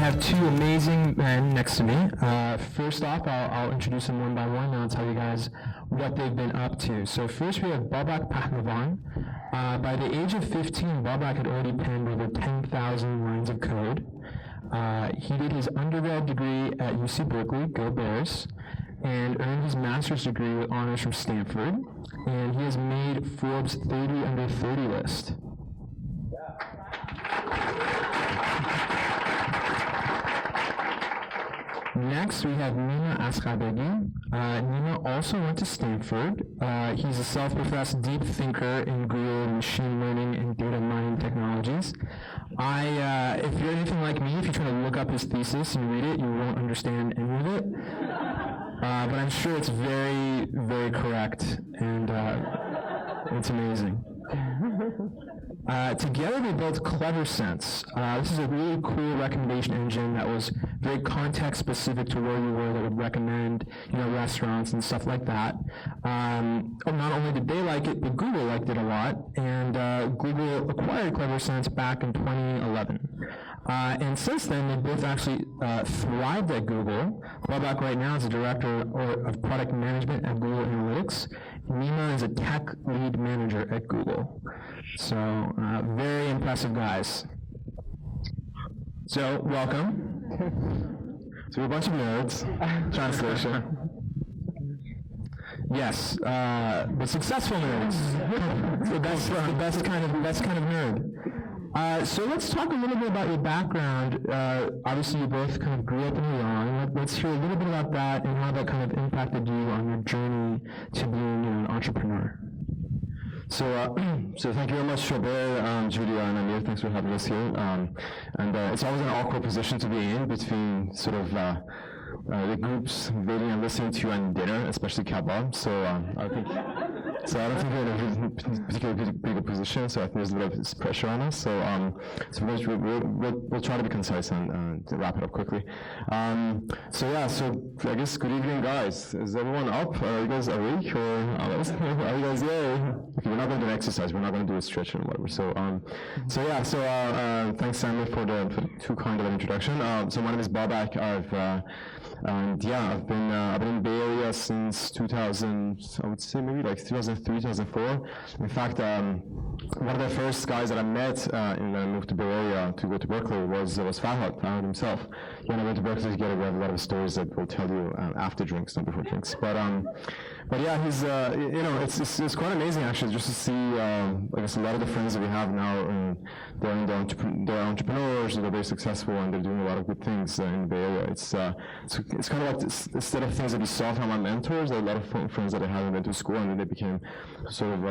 have two amazing men next to me. First off, I'll introduce them one by one, and I'll tell you guys what they've been up to. So first we have Babak Pahnavan. By the age of 15, Babak had already penned over 10,000 lines of code. He did his undergrad degree at UC Berkeley, go Bears, and earned his master's degree with honors from Stanford. And he has made Forbes 30 under 30 list. Next, we have Nima Askabegi. Nima also went to Stanford. He's a self-professed deep thinker in Google machine learning and data mining technologies. If you're anything like me, if you try to look up his thesis and read it, you won't understand any of it. But I'm sure it's very, very correct, and it's amazing. Together they built CleverSense. This is a really cool recommendation engine that was very context specific to where you were, that would recommend, restaurants and stuff like that. Not only did they like it, but Google liked it a lot, and Google acquired CleverSense back in 2011. And since then, they both actually thrived at Google. Babak right now is a director of product management at Google Analytics. Nima is a tech lead manager at Google. So, very impressive guys. So, welcome. So, we're a bunch of nerds. Translation. Yes, but successful nerds. the best kind of nerd. So let's talk a little bit about your background. Obviously, you both kind of grew up in Iran. Let's hear a little bit about that and how that kind of impacted you on your journey to being an entrepreneur. So thank you very much, Robert, Julia, and Amir. Thanks for having us here. And it's always an awkward position to be in between sort of the groups waiting and listening to you and dinner, especially kebab. So I don't think we're in a particularly good position. So I think there's a bit of pressure on us. So we'll try to be concise and to wrap it up quickly. So I guess good evening, guys. Is everyone up? Are you guys awake or are you guys yay? Okay, we're not going to do an exercise. We're not going to do a stretch or whatever. So thanks, Sammy, for the too kind of an introduction. So my name is Babak. I've been in the Bay Area since 2000. I would say maybe like 2003, 2004. In fact, one of the first guys that I met when I moved to Bay Area to go to Berkeley was Farhad himself. He and I went to Berkeley together. We have a lot of stories that we'll tell you after drinks, not before drinks. But yeah, he's it's quite amazing actually just to see I guess a lot of the friends that we have now. They're entrepreneurs. They're very successful and they're doing a lot of good things in the Bay Area. It's kind of like instead of things that we saw from our mentors, there are a lot of friends that I had went to school and then they became sort of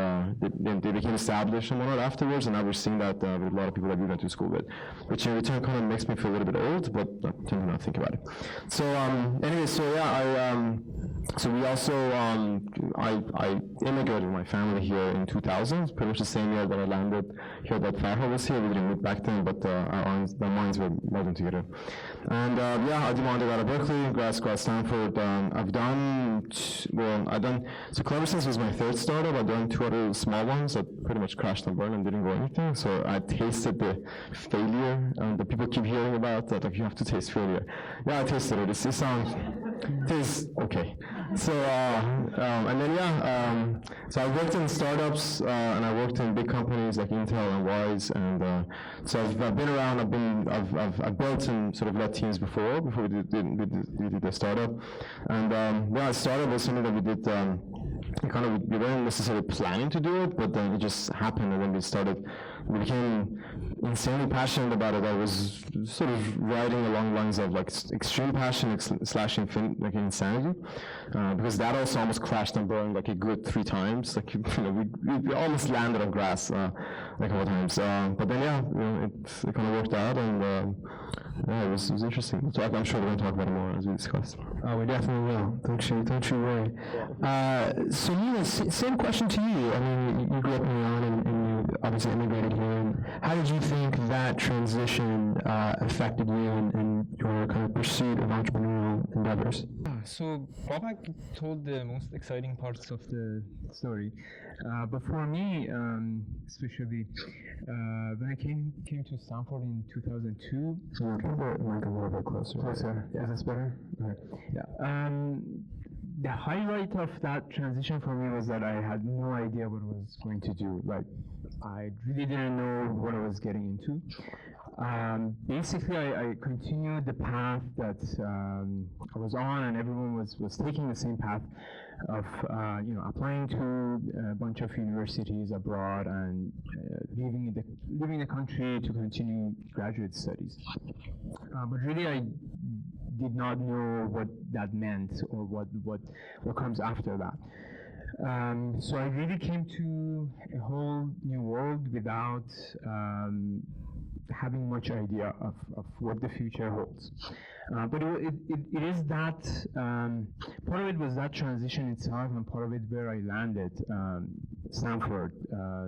they became established and whatnot afterwards. And now we're seeing that with a lot of people that we went to school with, which in return kind of makes me feel a little bit old, but I tend to not think about it. So anyway, so we also I immigrated with my family here in 2000, pretty much the same year that I landed here that Farhad was here. We didn't move back then, but our minds were melding together. And I did my undergrad at Berkeley, grad school at Stanford. I've done so CleverSense was my third startup. I've done two other small ones that pretty much crashed and burned and didn't go anything. So I tasted the failure that people keep hearing about, that like you have to taste failure. Yeah, I tasted it. It is okay. So so I worked in startups and I worked in big companies like Intel and Wise, and so I've been around. I've built and sort of led teams before we did the startup, and a startup was something that we did. We weren't necessarily planning to do it, but then it just happened, and then we became insanely passionate about it. I was sort of riding along lines of like extreme passion slash insanity, because that also almost crashed and burned like a good 3 times. Like we almost landed on grass a couple of times, but then it kind of worked out, and it was interesting. So I'm sure we're going to talk about it more as we discuss. Oh, we definitely will. Don't you worry. So Nina, same question to you. I mean, you grew up in Iran and you obviously immigrated here. And how did you think that transition affected you and your kind of pursuit of entrepreneurial endeavors? So Babak told the most exciting parts of the story, but for me, especially when I came to Stanford in 2002. Can you get the mic a little bit closer? Closer. Yeah. Is this better? Okay. Yeah. The highlight of that transition for me was that I had no idea what I was going to do. Like, I really didn't know what I was getting into. Basically, I continued the path that I was on, and everyone was taking the same path of applying to a bunch of universities abroad and leaving the country to continue graduate studies. But really, I did not know what that meant or what comes after that. So I really came to a whole new world without having much idea of what the future holds. But it is that, part of it was that transition itself, and part of it where I landed, Stanford,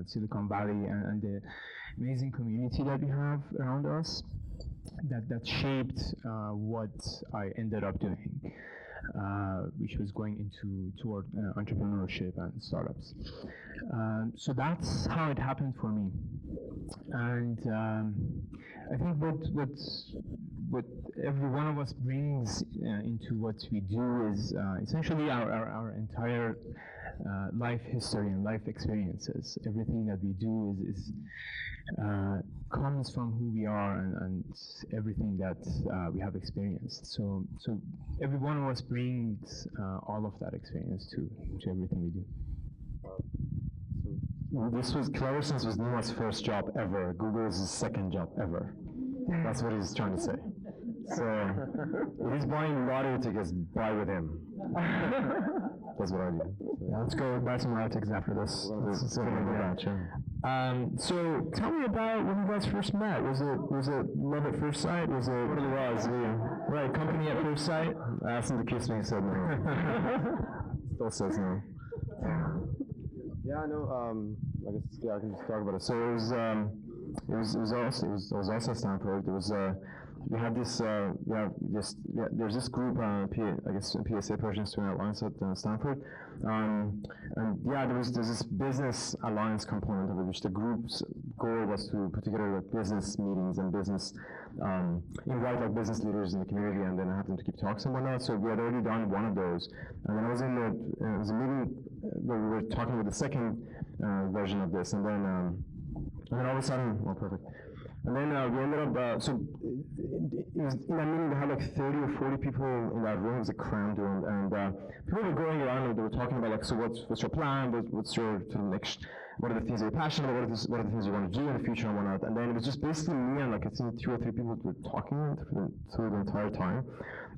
Silicon Valley, and the amazing community that we have around us that shaped what I ended up doing, which was going toward entrepreneurship and startups. So that's how it happened for me. And I think what every one of us brings into what we do is essentially our entire life history and life experiences. Everything that we do is comes from who we are and everything that we have experienced. So every one of us brings all of that experience to everything we do. This was Cleverson's was Nima's first job ever. Google's his second job ever. That's what he's trying to say. So if he's buying lottery tickets, buy with him. That's what I do. Yeah, let's go buy some lottery tickets after this. So tell me about when you guys first met. Was it love at first sight? Was it what it was? Right, company at first sight. I asked him to kiss me. He said no. Still says no. Yeah, no. I guess I can just talk about it. So it was also Stanford. There was we had this there's this group PSA Persian Student Alliance at Stanford, and there's this business alliance component of it, which the group's goal was to put together like business meetings and business invite like business leaders in the community, and then have them to keep talks and whatnot. So we had already done one of those, and then I was in it was a meeting where we were talking with the second version of this, and then all of a sudden, perfect. And then we ended up, so it was in that meeting, we had like 30 or 40 people in that room. It was a crammed room, and people were going around and they were talking about like, so what's your plan? What's your sort of next? What are the things you're passionate about? What are the things you want to do in the future and whatnot? And then it was just basically me and like I think 2 or 3 people were talking through the entire time.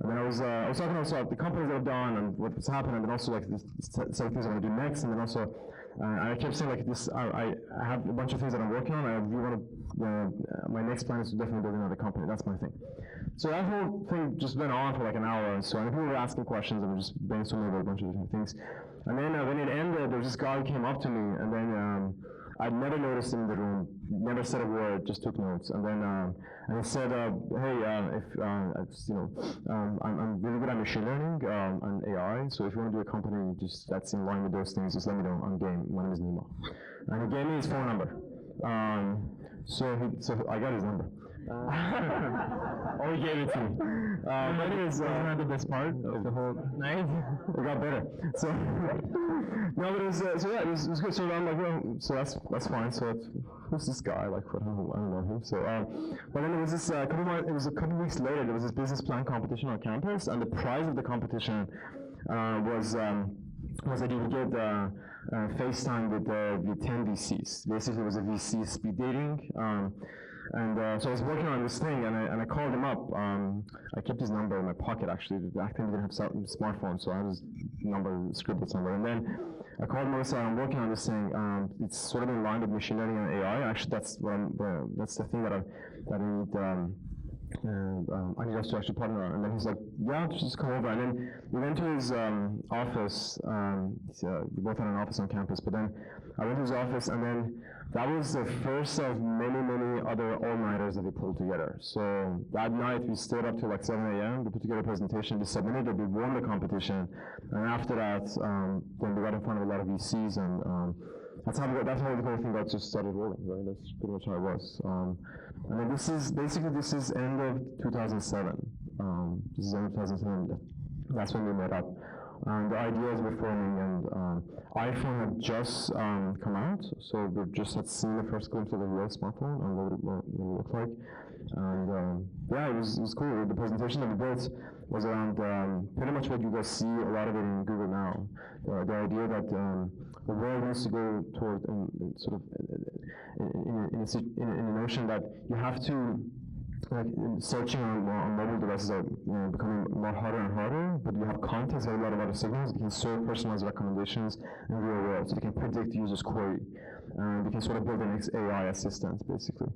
And then I was talking also about the companies that I've done and what's happened, and then also like this set of things I want to do next, and then also. I kept saying like this. I have a bunch of things that I'm working on. I really want to. My next plan is to definitely build another company. That's my thing. So that whole thing just went on for like an hour. So people were asking questions and we just brainstorming about a bunch of different things. And then when it ended, there was this guy who came up to me, and then I'd never noticed him in the room, never said a word, just took notes. And then and he said, "Hey, I'm really good at machine learning and AI. So if you want to do a company just that's in line with those things, just let me know. I'm game. My name is Nima." And he gave me his phone number. So I got his number. Or he gave it to me. But it was not the best part of the whole night. It got better. So no, but it was it was good. So I'm like, well, so that's fine. So who's this guy? Like, I don't know him. So but then it was this a couple weeks later. There was this business plan competition on campus, and the prize of the competition was that you would get FaceTime with 10 VCs. Basically, it was a VC speed dating. So I was working on this thing, and I called him up. I kept his number in my pocket, actually. Back then we didn't have smartphones, so I had his number scribbled somewhere. And then I called him and said, "I'm working on this thing. It's sort of in line with machine learning and AI. Actually, that's the thing that I need and I need us to actually partner. And then he's like, yeah, just come over. And then we went to his office. We both had an office on campus, but then I went to his office, and then that was the first of many, many other all-nighters that we pulled together. So that night we stayed up till like 7 a.m. We put together a presentation, we submitted it, we won the competition, and after that, then we got in front of a lot of VCs, and that's how the whole thing got just started rolling, right? That's pretty much how it was. And then this is end of 2007. This is end of 2007. That's when we met up. The ideas were forming, and iPhone had just come out, so we just had seen the first glimpse of the real smartphone and what it looked like. And yeah, it was cool. The presentation that we built was around pretty much what you guys see a lot of it in Google now. The idea that the world needs to go toward sort of in a notion that you have to, like, searching on mobile devices are becoming more harder and harder, but you have context and a lot of other signals. You can serve personalized recommendations in the real world, so you can predict users' query. You can sort of build an AI assistant, basically.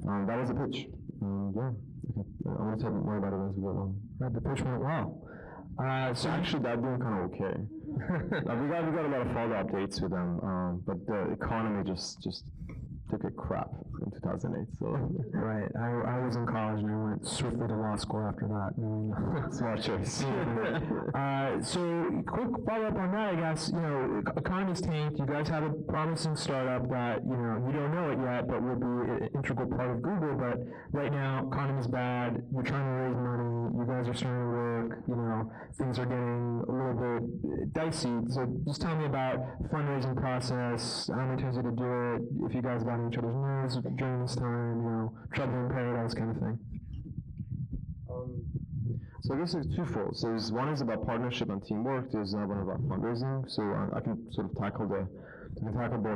That was the pitch. Yeah, I want to tell you more about it as we go along. Right, the pitch went well. So actually, that doing kind of okay. We got a lot of follow-up dates with them, but the economy just took a crap in 2008. So right, I was in college and I went swiftly to law school after that. Smart choice. So quick follow-up on that, I guess. Economy's tanked. You guys have a promising startup that you don't know it yet, but will be an integral part of Google. But right now, economy's bad. You're trying to raise money. You guys are starting to work. Things are getting a little bit dicey. So just tell me about fundraising process. How many times you had to do it? If you guys got in each other's nerves during this time, trouble in paradise kind of thing. So I guess it's twofold. So one is about partnership and teamwork. There's another one about fundraising. So I can sort of tackle both,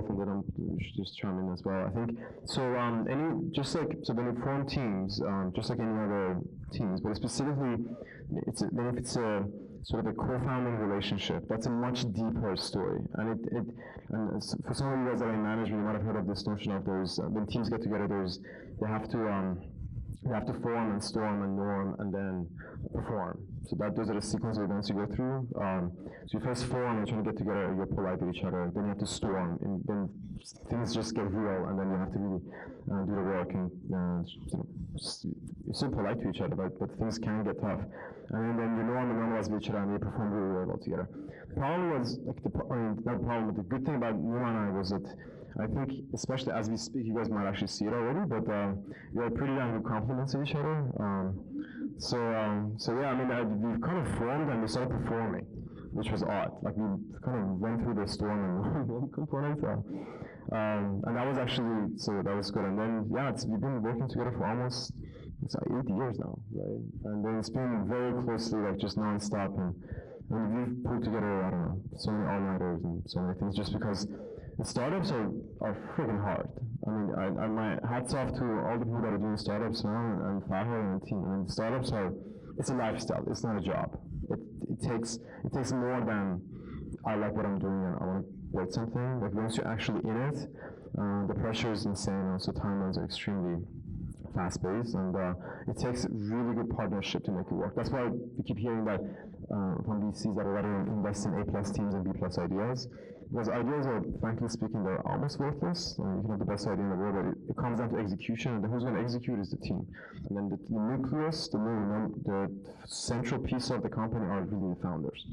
and then you should just chime in as well. I think so. When you form teams, just like any other teams, but specifically, if it's a sort of a co-founding relationship, that's a much deeper story. And for some of you guys that I manage, you might have heard of this notion of when teams get together, they have to form and storm and norm and then perform. So those are the sequence of events you go through. So you first form, you're trying to get together, you're polite with each other, then you have to storm, and then things just get real, and then you have to really do the work, and you're still polite to each other, but things can get tough. And then you norm and normalize with each other, and you perform really well together. The problem was, not the problem, but the good thing about Nima and I was that I think, especially as we speak, you guys might actually see it already, but you are pretty damn good compliments of each other. So yeah, we've kind of formed and we started performing, which was odd. Like we kind of went through the storm and one component. And that was actually, so that was good. And then, yeah, we've been working together for almost 8 years now, right? And then it's been very closely, like just nonstop. And we've put together, I don't know, so many all-nighters and so many things just because the startups are freaking hard. My hats off to all the people that are doing startups now and Fahar and the team. Startups it's a lifestyle, it's not a job. It takes more than I like what I'm doing and I want to build something. Like once you're actually in it, the pressure is insane. Also, timelines are extremely fast-paced, and it takes really good partnership to make it work. That's why we keep hearing that from VCs that are rather invest in A+ teams and B+ ideas. Because ideas are, frankly speaking, they're almost worthless. You can have the best idea in the world, but it comes down to execution, and who's going to execute is the team. And then the nucleus, the central piece of the company are really the founders.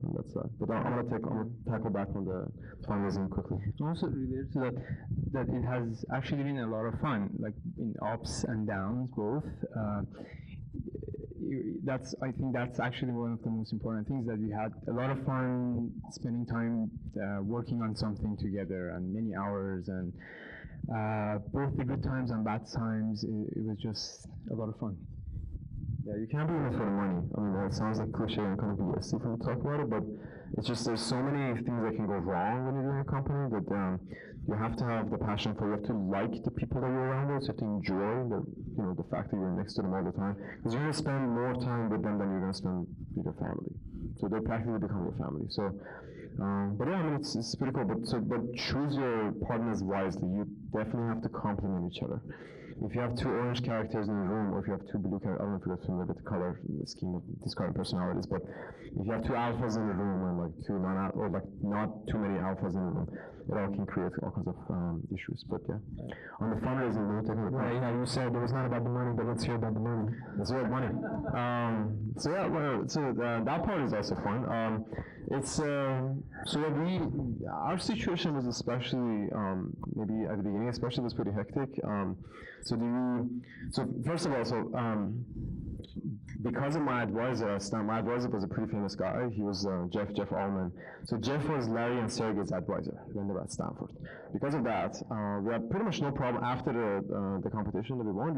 And that's that. But I'm going to tackle back on the fundraising quickly. Also related to that it has actually been a lot of fun, like in ups and downs both. I think that's actually one of the most important things, that we had a lot of fun spending time working on something together and many hours, and both the good times and bad times, it was just a lot of fun. Yeah, you can't be in it for the money. It sounds like cliche and kind of BS when you talk about it, but it's just there's so many things that can go wrong when you're doing a company that you have to have the passion for it. You have to like the people that you're around with. So you have to enjoy the fact that you're next to them all the time, because you're going to spend more time with them than you're going to spend with your family. So they practically become your family. So, but yeah, it's pretty cool. But choose your partners wisely. You definitely have to complement each other. if you have two orange characters in a room, or if you have two blue characters, I don't know if you're familiar with the color scheme of discarding personalities, but if you have two alphas in a room and like two or like not too many alphas in a room, it all can create all kinds of issues. But yeah, on the fundraising, Right, yeah, you said it was not about the money, but let's hear about the money. let's hear about money. So yeah, that part is also fun. Our situation was especially maybe at the beginning, especially was pretty hectic. So first of all, because of my advisor, my advisor was a pretty famous guy. He was Jeff Allman. So Jeff was Larry and Sergey's advisor when they were at Stanford. Because of that, we had pretty much no problem after the competition that we won.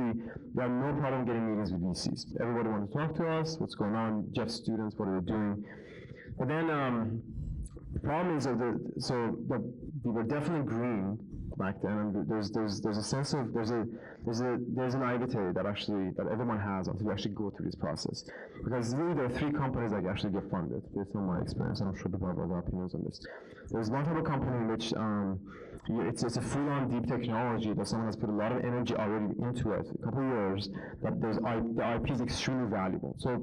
We had no problem getting meetings with VCs. Everybody wanted to talk to us. What's going on? Jeff's students, what are they doing? But then the problem is we were definitely green back then, and there's a sense of there's a naivete that everyone has until you actually go through this process. Because really there are three companies that actually get funded based on my experience, and I'm sure people have other opinions on this. There's one type of company in which it's a full-on deep technology that someone has put a lot of energy already into it, a couple of years, that the IP is extremely valuable. So,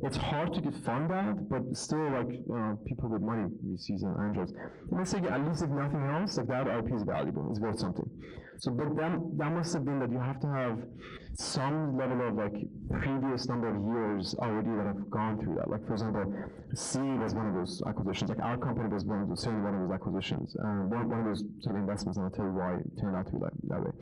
it's hard to get fund that, but still, people with money, VCs and angels, they say at least if nothing else, that IP is valuable, it's worth something. So, but that must have been that you have to have some level of previous number of years already that have gone through that. Like for example, C was one of those acquisitions. Like our company was certainly one of those acquisitions, one of those sort of investments, and I'll tell you why it turned out to be that way.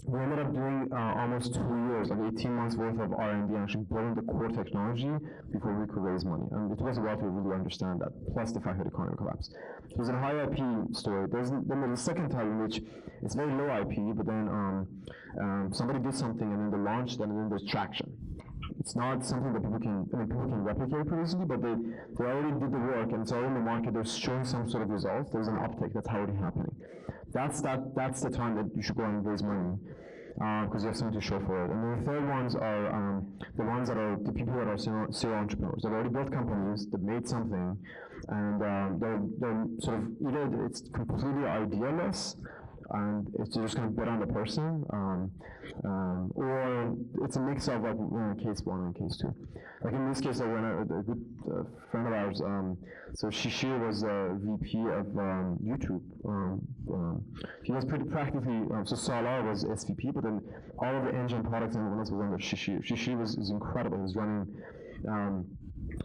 We ended up doing almost 2 years, 18 months worth of R&D, and actually building the core technology before we could raise money. And it was a while to really understand that, plus the fact that the economy collapsed. So it was a high IP story. Then there's a second type in which it's very low IP, but then somebody did something and then they launched and then there's traction. It's not something that people can replicate pretty easily, but they already did the work and it's already in the market, they're showing some sort of results, there's an uptake, that's already happening. That's the time that you should go and raise money, because you have something to show for it. And then the third ones are the ones that are the people that are serial entrepreneurs. They've already built companies, they've made something, and they're sort of either it's completely idealess, and it's just going to bet on the person, or it's a mix of case one and case two. Like in this case, a good friend of ours, so Shishir was VP of YouTube. He was pretty practically, so Salah was SVP, but then all of the engine products and everyone else was under Shishir. Shishir was incredible. He was running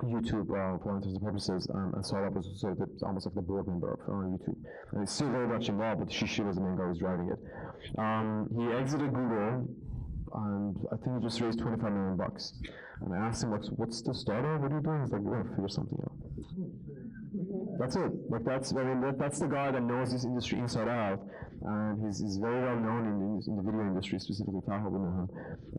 YouTube for all intents and purposes, and Salah was almost like the board member of YouTube. And he's still very much involved, but Shishir was the main guy who was driving it. He exited Google, and I think he just raised $25 million. And I asked him, what's the startup? What are you doing? He's like, we're going to figure something out. That's it. That's the guy that knows this industry inside out, and he's very well known in the video industry, specifically Tahoe, we know him.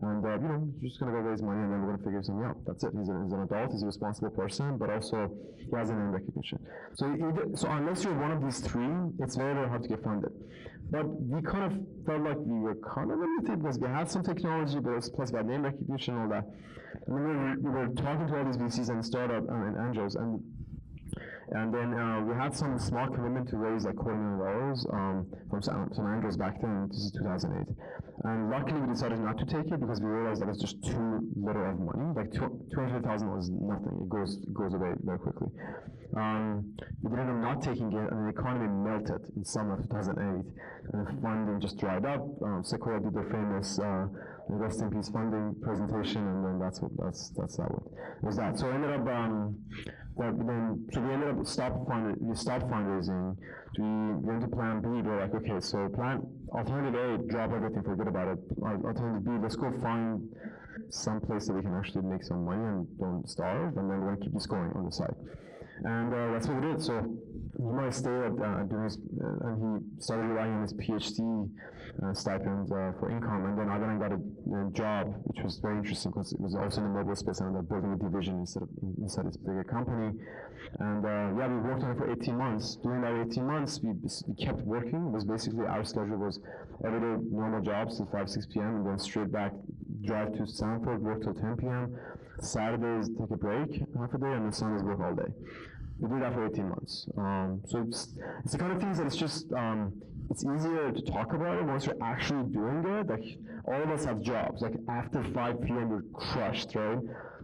And he's just gonna go raise money, and then we're gonna figure something out. That's it. He's an adult. He's a responsible person, but also he has a name recognition. So unless you're one of these three, it's very, very hard to get funded. But we kind of felt like we were kind of limited because we had some technology, but plus we had name recognition and all that. And then we were talking to all these VCs and startup and angels, and then we had some small commitment to raise $250,000 from some angels back then. This is 2008. And luckily we decided not to take it because we realized that was just too little of money. Like $200,000 was nothing. It goes away very quickly. We ended up not taking it, and the economy melted in summer of 2008, and the funding just dried up. Sequoia did their famous Rest in Peace funding presentation, and then that's that was that. So I ended up we ended up we stopped fundraising. We went to plan B. We're like, okay, so alternative A, drop everything, forget about it. Alternative B, let's go find some place that we can actually make some money and don't starve, and then we're gonna keep this going on the side. And that's what we did. So he might stay at doing his, and he started relying on his PhD stipend for income. And then I got a job, which was very interesting because it was also in the mobile space, and they're building a division inside this bigger company. And we worked on it for 18 months. During that 18 months, we kept working. It was basically our schedule was everyday normal jobs till 5, 6 p.m. and then straight back, drive to Stanford, work till 10 p.m. Saturdays take a break, half a day, and then Sundays work all day. we did that for 18 months. So it's the kind of things that it's just, it's easier to talk about it once you're actually doing it. Like, all of us have jobs. Like, after 5 p.m., you're crushed, right?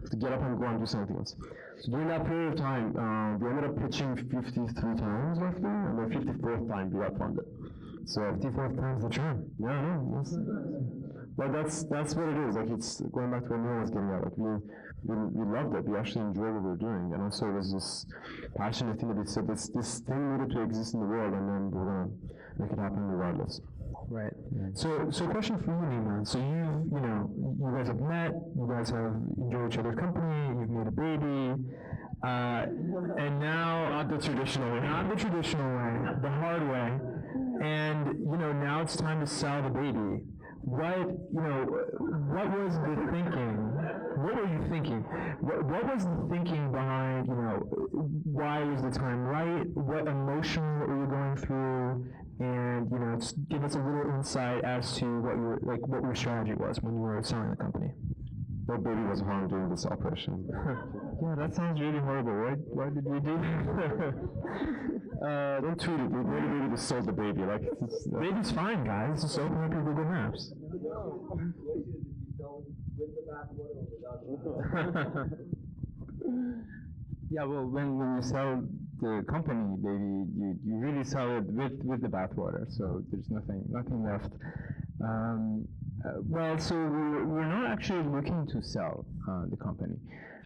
To get up and go and do something else. So during that period of time, we ended up pitching 53 times roughly, and the 54th time we got funded. So 54th time's the charm. Yeah, no, but that's what it is. Like, it's going back to what Neil was getting at. Like, we loved it. We actually enjoyed what we were doing, and also it was this passionate thing that we said this thing needed to exist in the world, and then we're gonna make it happen regardless. Right. So question for you, Nima. So you guys have met, you guys have enjoyed each other's company, you've made a baby, and now not the traditional way, the hard way, and now it's time to sell the baby. What was the thinking? What were you thinking? What was the thinking behind, why was the time right? What emotion were you going through? And, just give us a little insight as to what your strategy was when you were selling the company. No baby was harmed during this operation. Yeah, that sounds really horrible. Why did we do that? Don't tweet it. We made a baby to sell the baby. Like, baby's fine, guys. Just open up your Google Maps. Yeah, well, when you sell the company, baby, you really sell it with the bathwater, so there's nothing left. Well, so we're not actually looking to sell the company.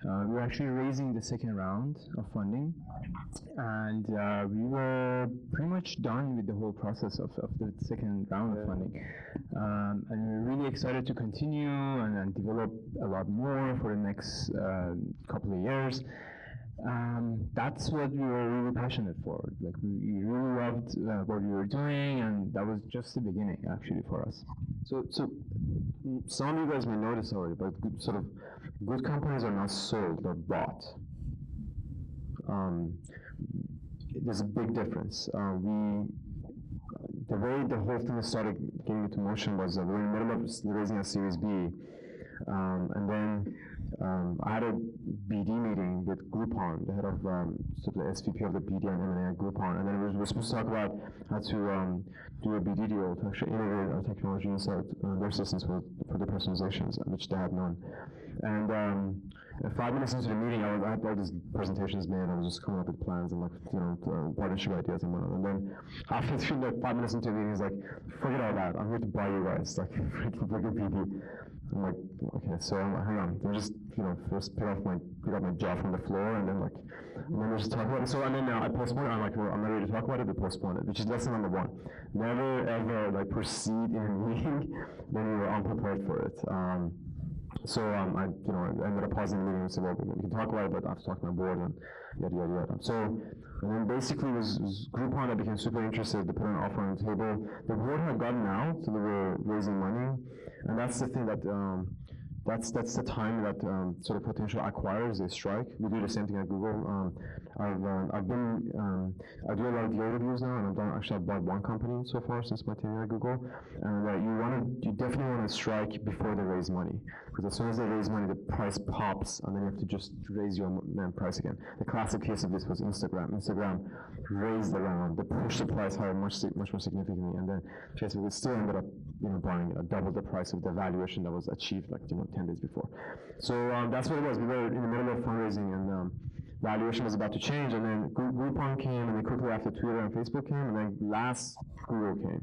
We're actually raising the second round of funding, and we were pretty much done with the whole process of the second round of funding. And we're really excited to continue and develop a lot more for the next couple of years. That's what we were really passionate for. Like, we really loved what we were doing, and that was just the beginning, actually, for us. So some of you guys may notice already, but good companies are not sold; they're bought. There's a big difference. The way the whole thing started getting into motion was we were in the middle of raising a Series B, and then I had a BD meeting with Groupon, the head of the SVP of the BD and M&A at Groupon, and then we were supposed to talk about how to do a BD deal to actually innovate our technology inside their systems for the personalizations, which they had known. And 5 minutes into the meeting, I had all these presentations made. I was just coming up with plans and partnership ideas and whatnot. And then after 5 minutes into the meeting, he's like, "Forget all that. I'm here to buy you guys. Like, freaking BD." I'm like, "Okay, so hang on. Let me just first pick up my jaw from the floor, and then we'll just talk about it." So and then I postponed it. I'm like, "Well, I'm not ready to talk about it. We postpone it," which is lesson number 1. Never ever proceed in a meeting when you were unprepared for it. So I ended up pausing the meeting and said, "Well, we can talk about it, but I have to talk to my board and yada yada yada." So, and then basically it was Groupon that became super interested to put an offer on the table. The board had gotten out, so they were raising money, and that's the thing that that's the time that sort of potential acquirers they strike. We do the same thing at Google. I do a lot of deal reviews now, and I've bought one company so far since my tenure at Google. And you definitely want to strike before they raise money, because as soon as they raise money, the price pops, and then you have to just raise your price again. The classic case of this was Instagram. Instagram raised the round, they pushed the price higher much more significantly, and then Facebook still ended up buying double the price of the valuation that was achieved 10 days before. So that's what it was. We were in the middle of fundraising, and valuation was about to change, and then Groupon came, and then quickly after Twitter and Facebook came, and then last Google came.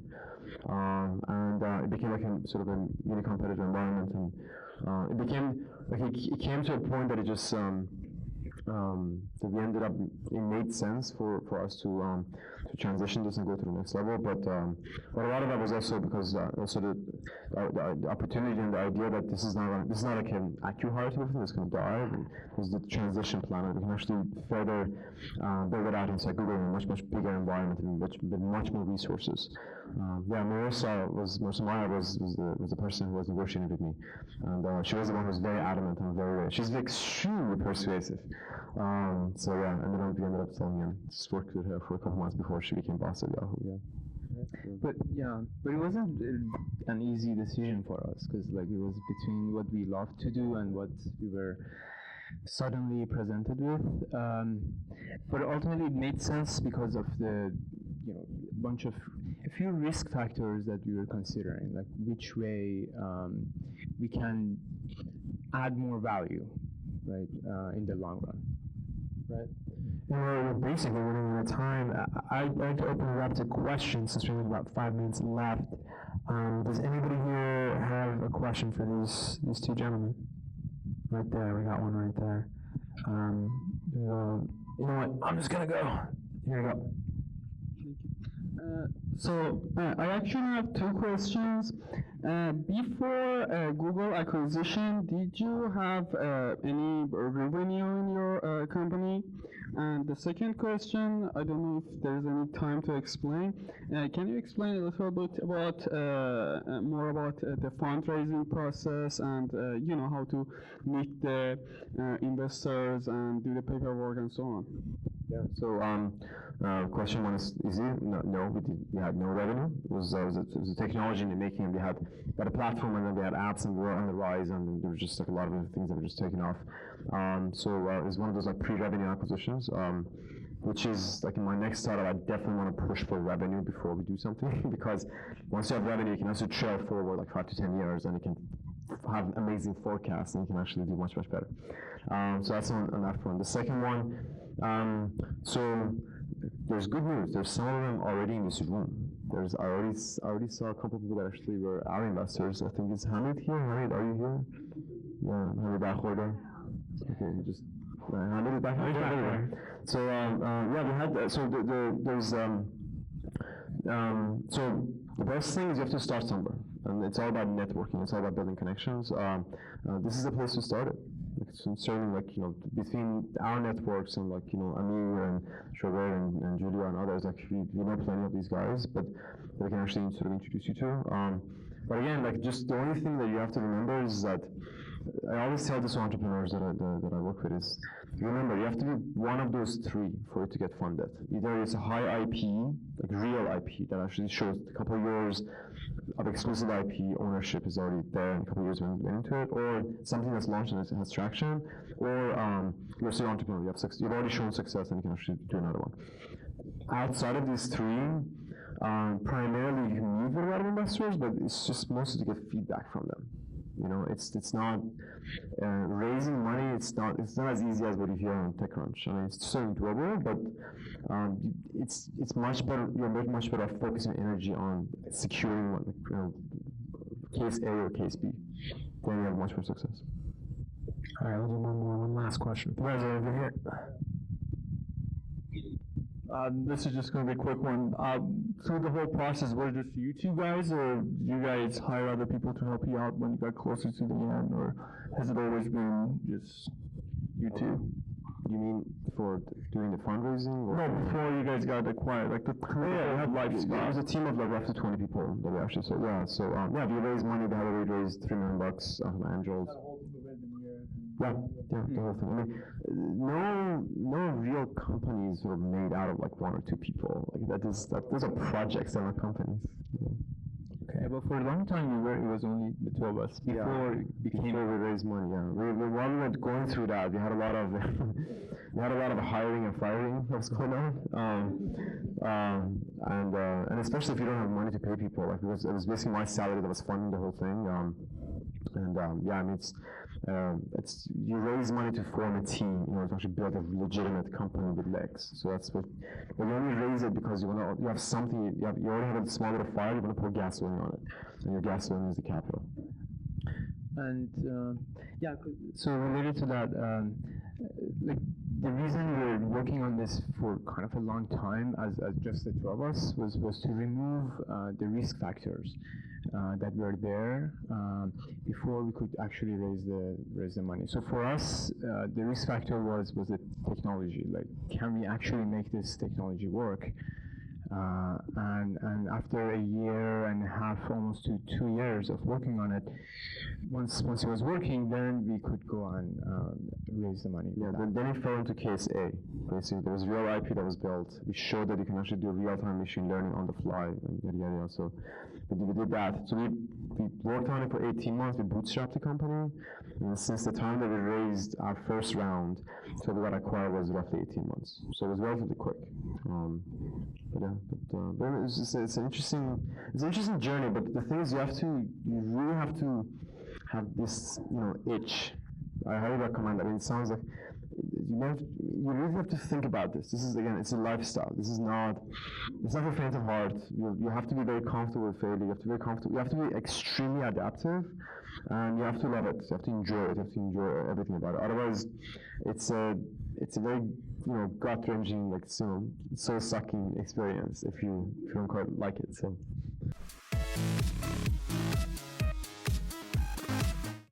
And it became like a sort of a really competitive environment, and it became it came to a point that it just that we ended up, it made sense for us to transition this and go to the next level, but a lot of that was also because also the opportunity and the idea that this is not like an accu-hire type of thing that's going to die. There's the transition plan, and we can actually further build it out inside Google in a much bigger environment and with much more resources. Marissa was the person who was negotiating with me, and she was the one who was very adamant and she's extremely persuasive. We ended up selling and just worked with her for a couple months before she became boss at Yahoo. Yeah. But it wasn't an easy decision for us, because it was between what we loved to do and what we were suddenly presented with. But ultimately, it made sense because of the a few risk factors that we were considering, like which way we can add more value, right, in the long run. Right. We're basically running out of time. I'd like to open it up to questions since we have about 5 minutes left. Does anybody here have a question for these two gentlemen? Right there, we got one right there. You know what? I'm just gonna go. Here we go. I actually have two questions. Before Google acquisition, did you have any revenue in your company? And the second question, I don't know if there's any time to explain. Can you explain a little bit about more about the fundraising process and how to meet the investors and do the paperwork and so on? Yeah. So, question one is easy. No, we had no revenue. It was a technology in the making. We had a platform, and then we had apps, and we were on the rise, and there was just like a lot of things that were just taking off. So it was one of those like pre-revenue acquisitions, which is like in my next startup, I definitely want to push for revenue before we do something because once you have revenue, you can also trail forward like 5 to 10 years, and you can have amazing forecasts, and you can actually do much better. So that's on that front. The second one. So there's good news. There's some of them already in this room. I already saw a couple of people that actually were our investors. I think it's Hamid here. Hamid, are you here? Yeah, Hamid Bakhorda. Okay, just Hamid is back here. So yeah, we had there's so the best thing is you have to start somewhere, and it's all about networking. It's all about building connections. This is the place to start it. Concerning between our networks and Amir and Shober and Julia and others, actually we know plenty of these guys, but they can actually sort of introduce you to. But again, just the only thing that you have to remember is that I always tell this to entrepreneurs that I work with is, remember, you have to be one of those three for it to get funded. Either it's a high IP, like real IP, that actually shows a couple of years of exclusive IP ownership is already there and a couple of years when you went into it, or something that's launched and it has traction, or you're still an entrepreneur, you've already shown success and you can actually do another one. Outside of these three, primarily you can meet with a lot of investors, but it's just mostly to get feedback from them. It's not raising money. It's not as easy as what you hear on TechCrunch. I mean, it's certainly doable, but it's much better. You're much better off focusing energy on securing case A or case B. Then you have much more success. All right, we'll do one last question. Guys, over here. This is just going to be a quick one. Through the whole process, was it just you two guys, or did you guys hire other people to help you out when you got closer to the end, or has it always been just you two? You mean for doing the fundraising? Or no, before you guys got acquired, like the it was a team of roughly 20 people that we actually saw. Yeah, so we raised money. We had already raised $3 million from angels. Yeah, the whole thing. I mean, no real companies were made out of like one or two people. Those are projects, they're not companies. Okay, but for a long time it was only the two of us before we raised money. Yeah, while we were going through that, we had a lot of hiring and firing that was going on, and especially if you don't have money to pay people, it was basically my salary that was funding the whole thing. I mean it's you raise money to form a team, to actually build a legitimate company with legs. So that's what. But you only raise it because you have something. You already have a small bit of fire. You want to pour gasoline on it, and your gasoline is the capital. And so related to that, the reason we're working on this for kind of a long time, as just the two of us, was to remove the risk factors that were there before we could actually raise the money. So for us, the risk factor was the technology. Like, can we actually make this technology work? And after a year and a half, almost to 2 years of working on it, once it was working, then we could go and raise the money. Yeah, then it fell into case A. Basically, there was real IP that was built. We showed that you can actually do real-time machine learning on the fly, and yada yada yada. So we did that. So we worked on it for 18 months. We bootstrapped the company, and since the time that we raised our first round till we got acquired was roughly 18 months. So it was relatively quick. But it's an interesting journey. But the thing is, you really have to have this, itch. I highly recommend that. I mean, it sounds like you really have to think about this. This is, again, it's a lifestyle. It's not for faint of heart. You have to be very comfortable with failure. You have to be very comfortable. You have to be extremely adaptive, and you have to love it. You have to enjoy it. You have to enjoy everything about it. Otherwise, it's a very gut-wrenching, like soul-sucking experience if you don't quite like it. So.